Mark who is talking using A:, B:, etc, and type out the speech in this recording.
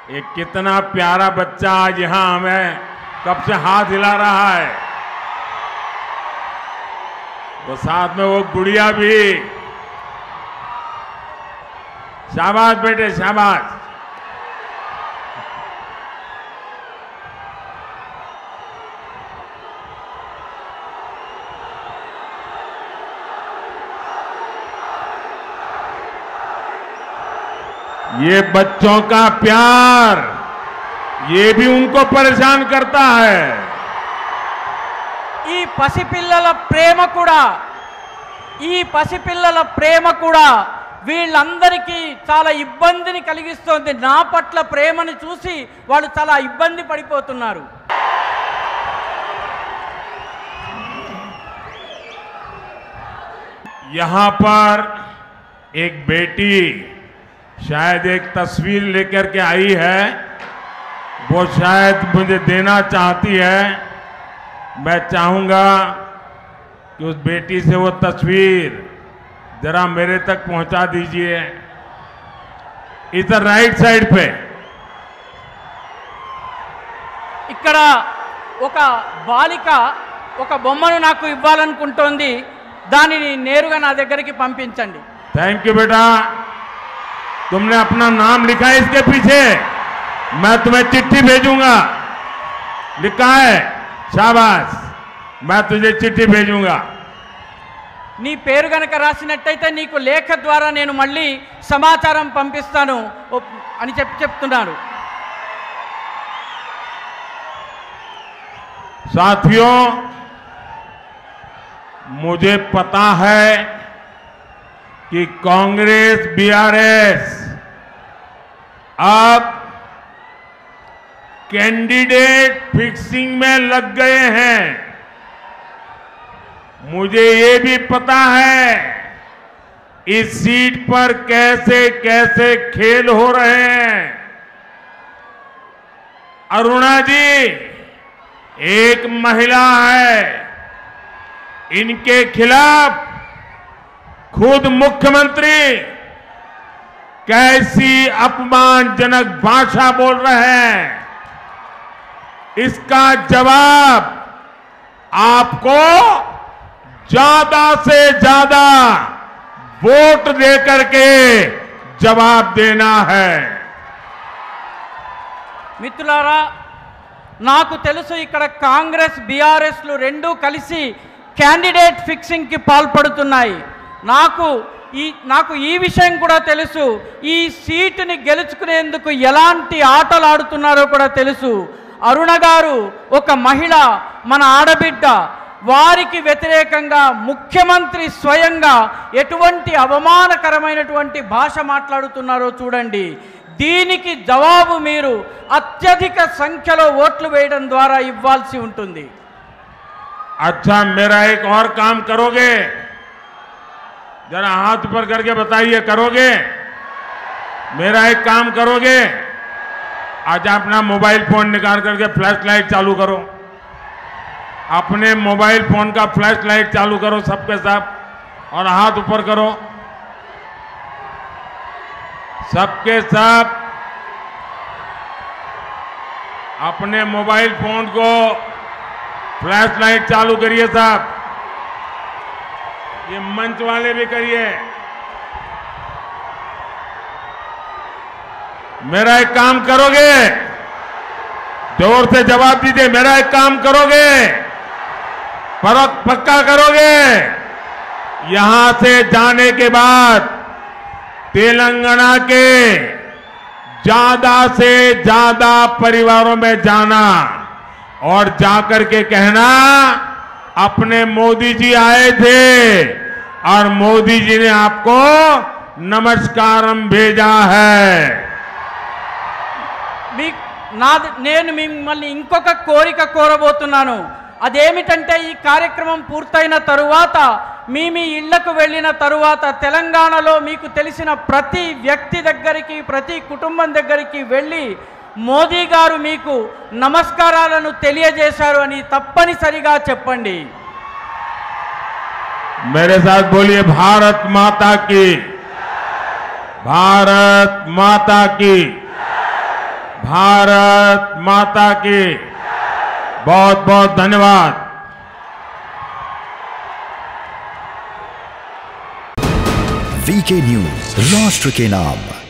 A: ये कितना प्यारा बच्चा आज यहां हमें कब से हाथ हिला रहा है। वो साथ में वो गुड़िया भी। शाबाश बेटे शाबाश। ये बच्चों का प्यार ये भी उनको परेशान करता है।
B: ఈ పసిపిల్లల ప్రేమ కూడా వీళ్ళందరికీ చాలా ఇబ్బందిని కలిగిస్తోంది। నా పట్ల ప్రేమని చూసి వాళ్ళు చాలా ఇబ్బంది పడిపోతున్నారు।
A: यहां पर एक बेटी शायद एक तस्वीर लेकर के आई है, वो शायद मुझे देना चाहती है। मैं चाहूंगा कि उस बेटी से वो तस्वीर जरा मेरे तक पहुंचा दीजिए। इधर राइट साइड पे
B: ఇక్కడ ఒక బాలిక ఒక బొమ్మను నాకు ఇవ్వాలనుకుంటోంది, దానిని నేరుగా నా దగ్గరికి పంపించండి।
A: थैंक यू बेटा, तुमने अपना नाम लिखा है इसके पीछे, मैं तुम्हें चिट्ठी भेजूंगा। लिखा है, शाबाश, मैं तुझे चिट्ठी भेजूंगा।
B: నీ పేరు గనక రాసినట్టయితే నీకు లేఖ ద్వారా నేను మళ్ళీ సమాచారం పంపిస్తాను అని చెప్తున్నాడు।
A: साथियों, मुझे पता है कि कांग्रेस बीआरएस अब कैंडिडेट फिक्सिंग में लग गए हैं। मुझे ये भी पता है इस सीट पर कैसे कैसे खेल हो रहे हैं। अरुणा जी एक महिला है, इनके खिलाफ खुद मुख्यमंत्री कैसी अपमानजनक भाषा बोल रहे हैं। इसका जवाब आपको ज्यादा से ज्यादा वोट देकर के जवाब देना है।
B: మిత్రులారా, నాకు తెలుసు ఇక్కడ కాంగ్రెస్ బీఆర్ఎస్లు రెండూ కలిసి క్యాండిడేట్ ఫిక్సింగ్కి పాల్పడుతున్నాయి। నాకు ఈ విషయం కూడా తెలుసు, ఈ సీటుని గెలుచుకునేందుకు ఎలాంటి ఆటలు ఆడుతున్నారో కూడా తెలుసు। అరుణ గారు ఒక మహిళ, మన ఆడబిడ్డ, వారికి వ్యతిరేకంగా ముఖ్యమంత్రి స్వయంగా ఎటువంటి అవమానకరమైనటువంటి భాష మాట్లాడుతున్నారో చూడండి। దీనికి జవాబు మీరు అత్యధిక సంఖ్యలో ఓట్లు వేయడం ద్వారా ఇవ్వాల్సి ఉంటుంది।
A: अच्छा, मेरा एक और काम करोगे? जरा हाथ ऊपर करके बताइए, करोगे? मेरा एक काम करोगे? आज अपना मोबाइल फोन निकाल करके फ्लैश लाइट चालू करो। अपने मोबाइल फोन का फ्लैश लाइट चालू करो सबके सब, और हाथ ऊपर करो सबके सब। अपने मोबाइल फोन को फ्लैश लाइट चालू करिए साहब। ये मंच वाले भी करिए। मेरा एक काम करोगे? जोर से जवाब दीजिए, मेरा एक काम करोगे? पक्का करोगे? यहां से जाने के बाद तेलंगाना के ज्यादा से ज्यादा परिवारों में जाना और जाकर के कहना अपने मोदी जी आए थे और मोदी जी ने आपको नमस्कारम भेजा है।
B: నేను మిమ్మల్ని ఇంకొక కోరిక కోరబోతున్నాను। అదేమిటంటే ఈ కార్యక్రమం పూర్తయిన తరువాత మీ ఇళ్లకు వెళ్ళిన తరువాత తెలంగాణలో మీకు తెలిసిన ప్రతి వ్యక్తి దగ్గరికి, ప్రతి కుటుంబం దగ్గరికి వెళ్ళి మోదీ గారు మీకు నమస్కారాలను తెలియజేశారు అని తప్పనిసరిగా చెప్పండి।
A: मेरे साथ बोलिए, भारत माता की, भारत माता की, भारत माता की बहुत बहुत धन्यवाद।
C: वीके न्यूज, राष्ट्र के नाम।